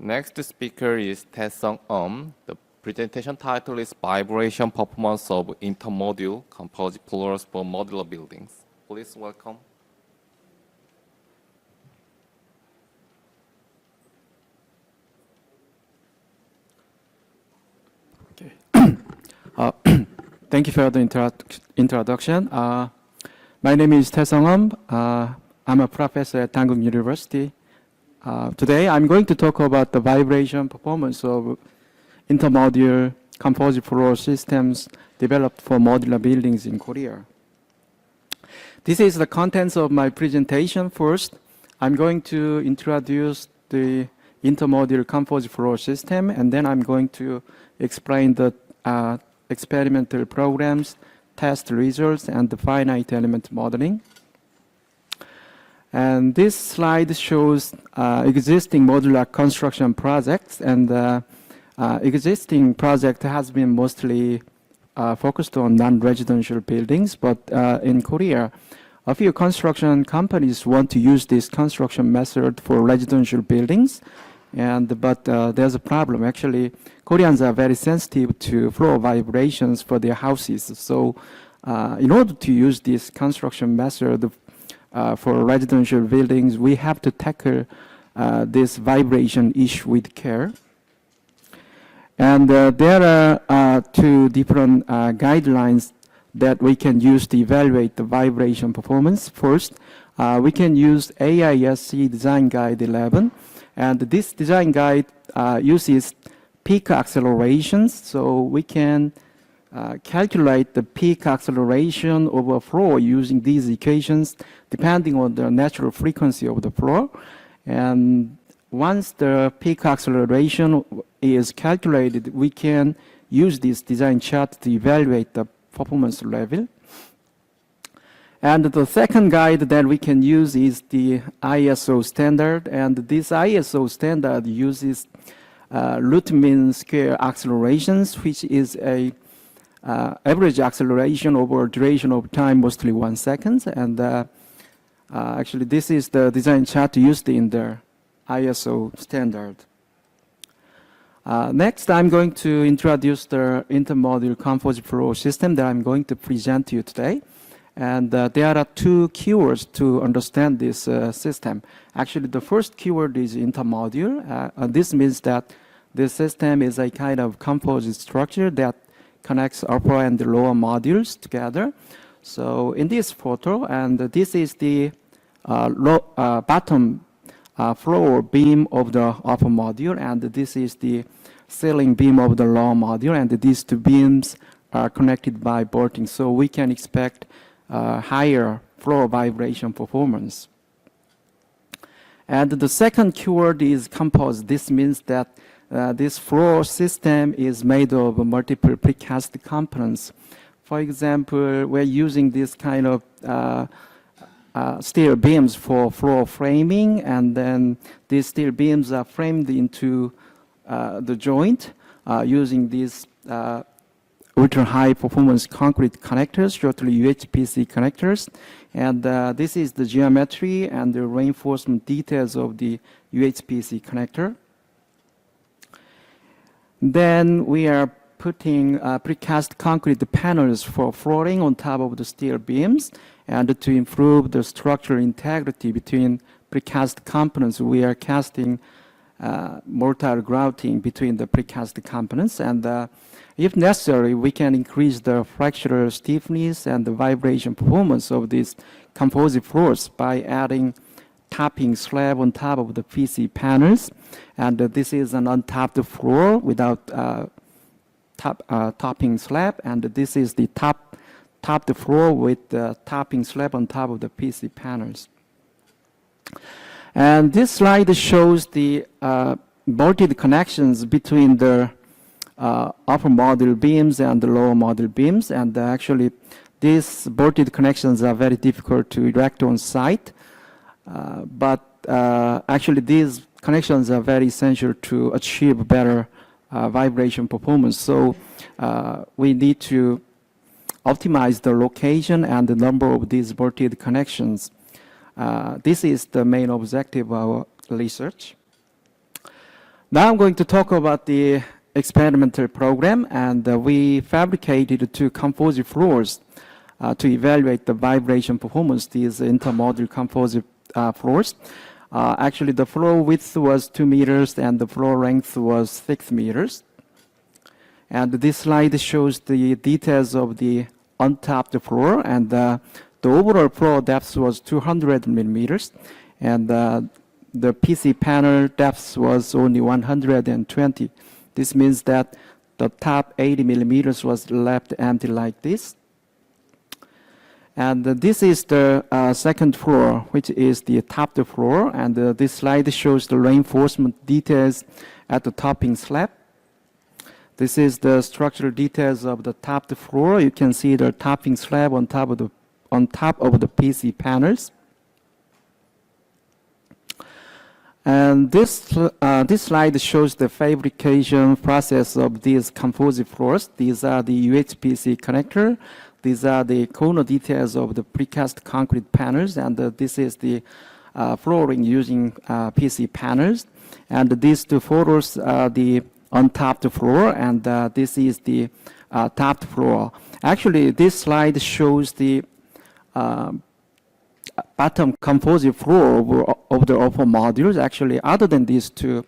Next speaker is Tae-Sung. The presentation title is Vibration Performance of Intermodule Composite Floors for Modular Buildings. Please welcome. Okay. Thank you for the introduction. My name is Tae-Sung. I'm a professor at Dankook University. Today, I'm going to talk about the vibration performance of intermodule composite floor systems developed for modular buildings in Korea. This is the contents of my presentation. First, I'm going to introduce the intermodule composite floor system, and then I'm going to explain the experimental programs, test results, and the finite element modeling. And this slide shows existing modular construction projects, and existing project has been mostly focused on non-residential buildings, but in Korea, a few construction companies want to use this construction method for residential buildings, but there's a problem. Actually, Koreans are very sensitive to floor vibrations for their houses. So in order to use this construction method for residential buildings, we have to tackle this vibration issue with care. And there are two different guidelines that we can use to evaluate the vibration performance. First, we can use AISC Design Guide 11. And this design guide uses peak accelerations, so we can calculate the peak acceleration of a floor using these equations depending on the natural frequency of the floor. And once the peak acceleration is calculated, we can use this design chart to evaluate the performance level. And the second guide that we can use is the ISO standard, and this ISO standard uses root mean square accelerations, which is a average acceleration over duration of time, mostly 1 second. And actually, this is the design chart used in the ISO standard. Next, I'm going to introduce the intermodule composite floor system that I'm going to present to you today. And there are two keywords to understand this system. Actually, the first keyword is intermodule. This means that this system is a kind of composite structure that connects upper and lower modules together. So in this photo, and this is the bottom floor beam of the upper module, and this is the ceiling beam of the lower module, and these two beams are connected by bolting. So we can expect higher floor vibration performance. And the second keyword is composite. This means that this floor system is made of multiple precast components. For example, we're using this kind of steel beams for floor framing, and then these steel beams are framed into the joint using these ultra-high performance concrete connectors, shortly UHPC connectors. And this is the geometry and the reinforcement details of the UHPC connector. Then we are putting precast concrete panels for flooring on top of the steel beams. And to improve the structural integrity between precast components, we are casting mortar grouting between the precast components. And if necessary, we can increase the fractural stiffness and the vibration performance of these composite floors by adding topping slab on top of the PC panels. And this is an untopped floor without topping slab. And this is the topped floor with the topping slab on top of the PC panels. And this slide shows the bolted connections between the upper module beams and the lower module beams. And actually, these bolted connections are very difficult to erect on site. But actually, these connections are very essential to achieve better vibration performance. So we need to optimize the location and the number of these bolted connections. This is the main objective of our research. Now I'm going to talk about the experimental program, and we fabricated 2 composite floors to evaluate the vibration performance, these intermodule composite floors. Actually, the floor width was 2 meters and the floor length was 6 meters. And this slide shows the details of the untopped floor, and the overall floor depth was 200 millimeters, and the PC panel depth was only 120. This means that the top 80 millimeters was left empty like this. And this is the second floor, which is the topped floor, and this slide shows the reinforcement details at the topping slab. This is the structural details of the topped floor. You can see the topping slab on top of the PC panels. And this slide shows the fabrication process of these composite floors. These are the UHPC connector. These are the corner details of the precast concrete panels, and this is the flooring using PC panels. And these 2 photos are the untopped floor, and this is the topped floor. Actually, this slide shows the bottom composite floor of the upper modules. Actually, other than these 2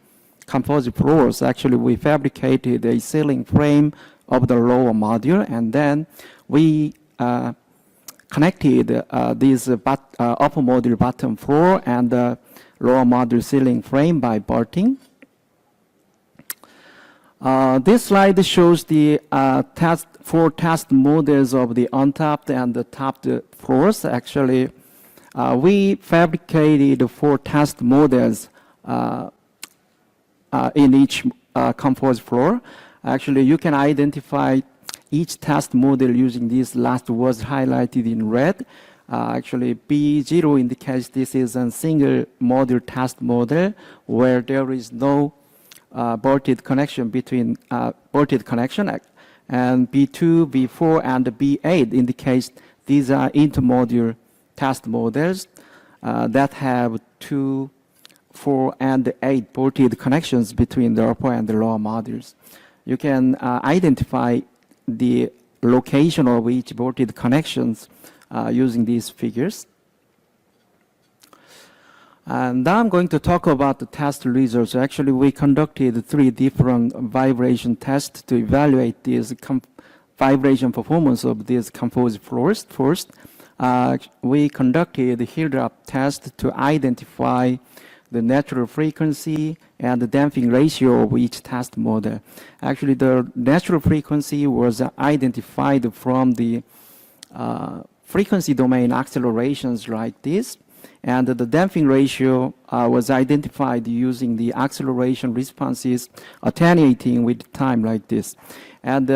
composite floors, actually we fabricated a ceiling frame of the lower module, and then we connected this upper module bottom floor and lower module ceiling frame by bolting. This slide shows the 4 test models of the untopped and the topped floors. Actually, we fabricated 4 test models in each composite floor. Actually, you can identify each test model using these last words highlighted in red. Actually, B0 indicates this is a single module test model where there is no bolted connection between and B2, B4, and B8 indicates these are intermodule test models that have 2, 4, and 8 bolted connections between the upper and the lower modules. You can identify the location of each bolted connections using these figures. And now I'm going to talk about the test results. Actually, we conducted 3 different vibration tests to evaluate this vibration performance of these composite floors. First, we conducted a heel-drop test to identify the natural frequency and the damping ratio of each test model. Actually, the natural frequency was identified from the frequency domain accelerations like this, and the damping ratio was identified using the acceleration responses attenuating with time like this. And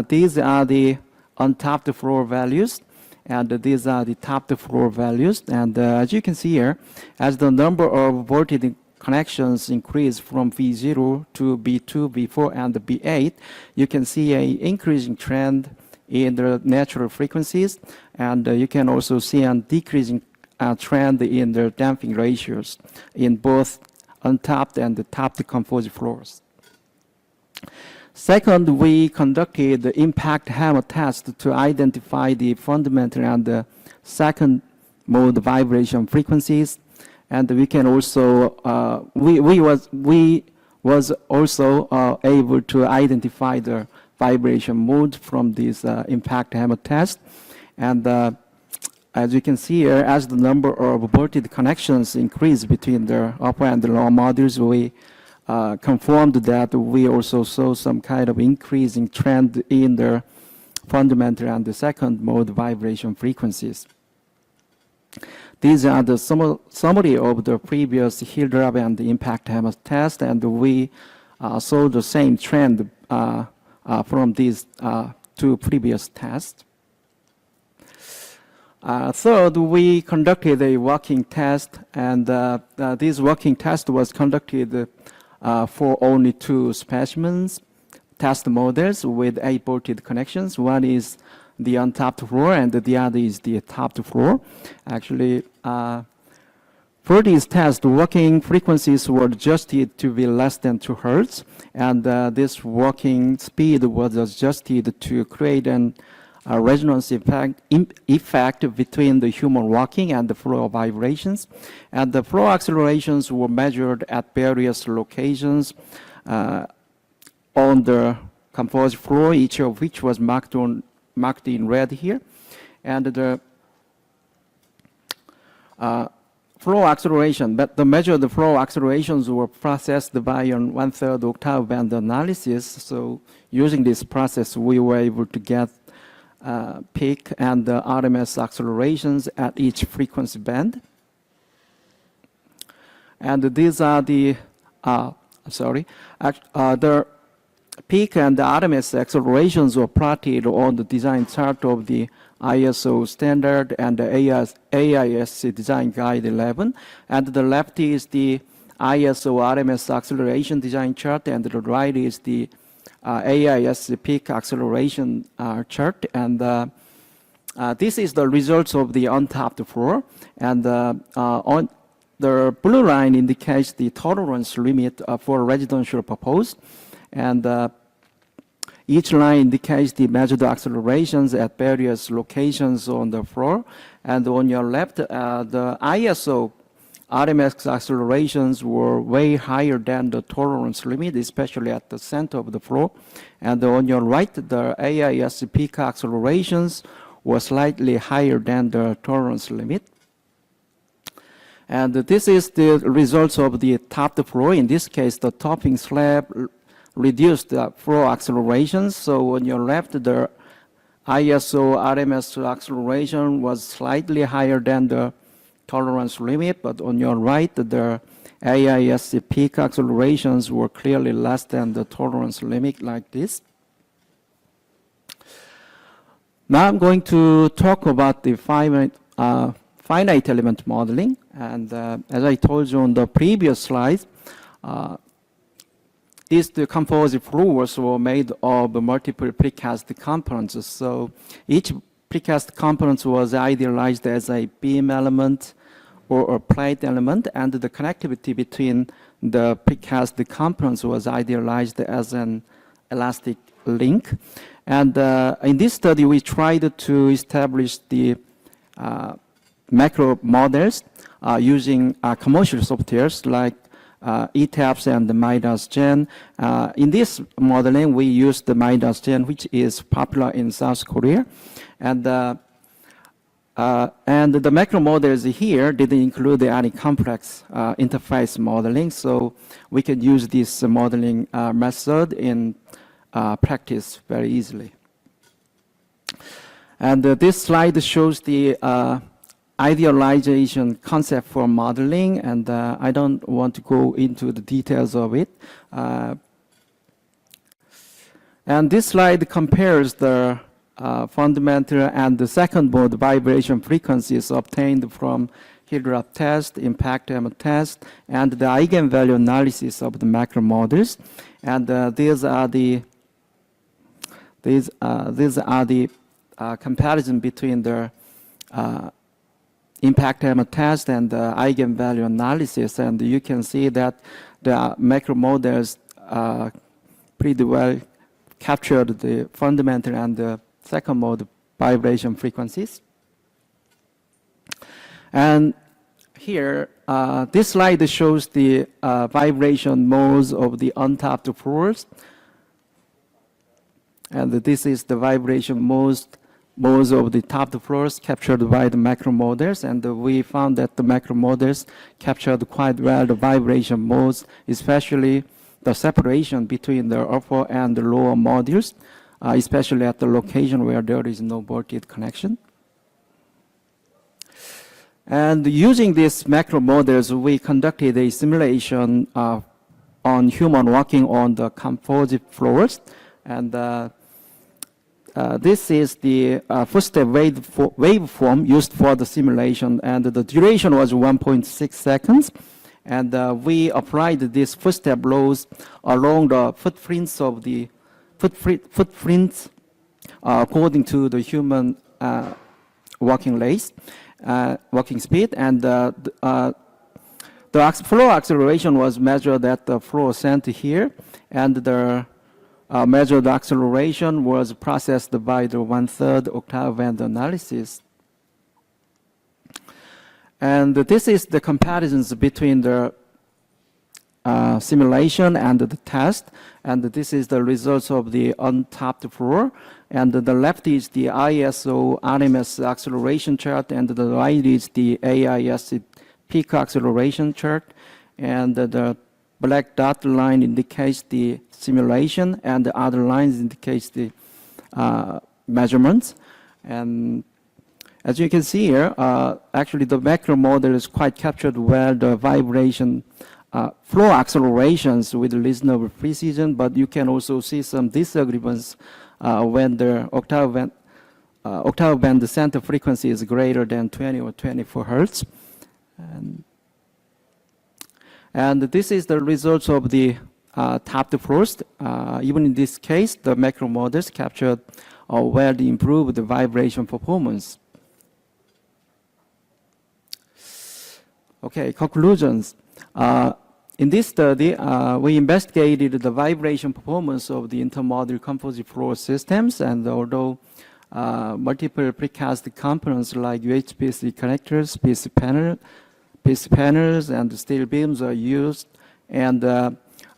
these are the untopped floor values, and these are the topped floor values. And as you can see here, as the number of bolted connections increase from V0 to B2, B4, and B8, you can see an increasing trend in the natural frequencies, and you can also see a decreasing trend in the damping ratios in both untopped and the topped composite floors. Second, we conducted the impact hammer test to identify the fundamental and the second mode vibration frequencies, and we can also we was also able to identify the vibration mode from this impact hammer test. And as you can see here, as the number of bolted connections increase between the upper and the lower modules, we confirmed that we also saw some kind of increasing trend in the fundamental and the second mode vibration frequencies. These are the summary of the previous heel drop and the impact hammer test, and we saw the same trend from these 2 previous tests. Third, we conducted a walking test, and this walking test was conducted for only 2 specimens, test models with 8 bolted connections. One is the untopped floor, and the other is the topped floor. Actually, For these tests, the working frequencies were adjusted to be less than 2 Hertz, and this working speed was adjusted to create a resonance effect between the human walking and the flow vibrations. And the flow accelerations were measured at various locations on the composite floor, each of which was marked in red here. And the flow acceleration, but the measured flow accelerations were processed by a 1/3 octave band analysis. So using this process, we were able to get peak and RMS accelerations at each frequency band. And these are the, the peak and the RMS accelerations were plotted on the design chart of the ISO standard and the AISC Design Guide 11. And the left is the ISO RMS acceleration design chart, and the right is the AISC peak acceleration chart. And this is the results of the untapped floor. And on the blue line indicates the tolerance limit for residential purpose. And each line indicates the measured accelerations at various locations on the floor. And on your left, the ISO RMS accelerations were way higher than the tolerance limit, especially at the center of the floor. And on your right, the AISC peak accelerations were slightly higher than the tolerance limit. And this is the results of the topped floor. In this case, the topping slab reduced the flow accelerations. So on your left, the ISO RMS acceleration was slightly higher than the tolerance limit, but on your right, the AISC peak accelerations were clearly less than the tolerance limit, like this. Now I'm going to talk about the finite element modeling. And as I told you on the previous slide, the composite floors were made of multiple precast components. So each precast component was idealized as a beam element or a plate element, and the connectivity between the precast components was idealized as an elastic link. And in this study, we tried to establish the macro models using commercial softwares like ETAPS and the Midas Gen. In this modeling, we used the Midas Gen, which is popular in South Korea. And the macro models here didn't include any complex interface modeling, so we can use this modeling method in practice very easily. And this slide shows the idealization concept for modeling, and I don't want to go into the details of it. And this slide compares the fundamental and the second mode vibration frequencies obtained from heat wrap test, impact element test, and the eigenvalue analysis of the macro models. And these are the comparison between the impact element test and the eigenvalue analysis, and you can see that the macro models pretty well captured the fundamental and the second mode vibration frequencies. And here, this slide shows the vibration modes of the untapped floors, and this is the vibration modes of the topped floors captured by the macro models, and we found that the macro models captured quite well the vibration modes, especially the separation between the upper and the lower modules, especially at the location where there is no voltage connection. And using these macro models, we conducted a simulation on human walking on the composite floors, and this is the footstep waveform used for the simulation, and the duration was 1.6 seconds. And we applied this footstep laws along the footprints of the footprints according to the human walking speed, and the flow acceleration was measured at the flow center here, and the measured acceleration was processed by the 1/3 octave band analysis. And this is the comparisons between the simulation and the test, and this is the results of the untapped floor. And the left is the ISO RMS acceleration chart, and the right is the AISC peak acceleration chart. And the black dot line indicates the simulation, and the other lines indicates the measurements. And as you can see here, actually the macro model is quite captured well the vibration flow accelerations with reasonable precision, but you can also see some disagreements when the octave band center frequency is greater than 20 or 24 hertz. And this is the results of the tapped floors. Even in this case, the macro models captured well the improved vibration performance. Okay, conclusions. In this study, we investigated the vibration performance of the intermodule composite floor systems, and although multiple precast components like UHPC connectors, PC panels, and steel beams are used, and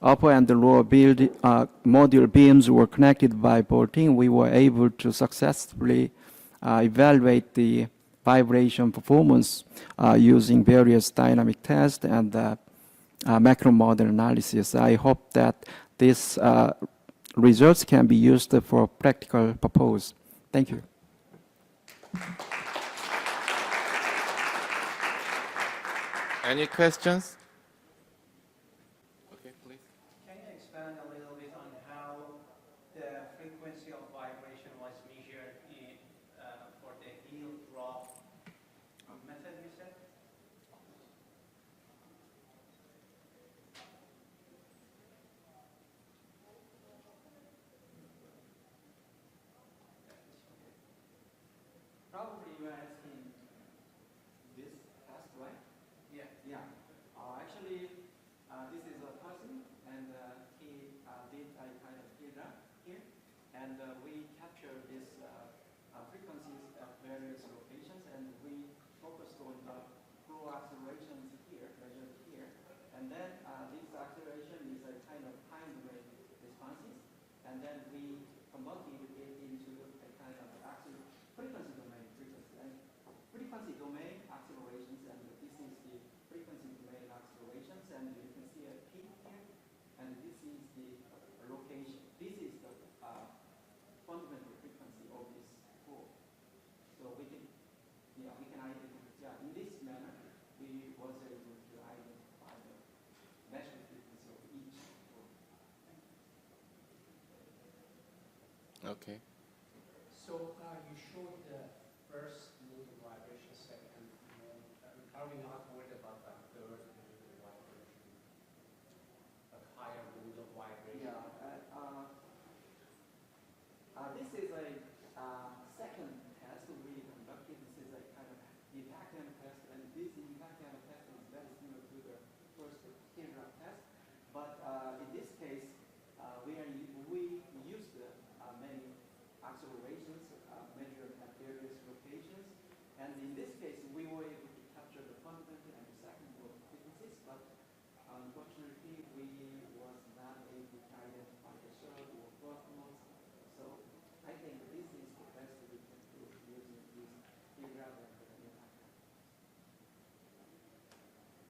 upper and lower module beams were connected by bolting, we were able to successfully evaluate the vibration performance using various dynamic tests and macro model analysis. I hope that these results can be used for practical purpose. Thank you. Any questions? Okay, please. Can you expand a little bit on how the frequency of vibration was measured for the heel drop method you said? Probably you are asking this test, right? Yeah. Yeah. Actually, this is a person, and he did a kind of hydra here, and we captured these frequencies at various locations, and we focused on the flow accelerations here, measured here, and then this acceleration is a kind of time domain responses, and then we converted it into a kind of frequency domain frequency domain accelerations, and this is the frequency domain accelerations, and you can see a peak here, and this is the location. This is the fundamental frequency of this flow. So we can identify, in this manner, we was able to identify the measured frequency of each flow. Okay. So you showed the first little vibration second, and are we not worried about that third little vibration? A higher little vibration? Yeah. This is a second test we conducted. This is a kind of impact amp test, and this impact amp test is very similar to the first hydra test. But in this case, we used many accelerations measured at various locations, and in this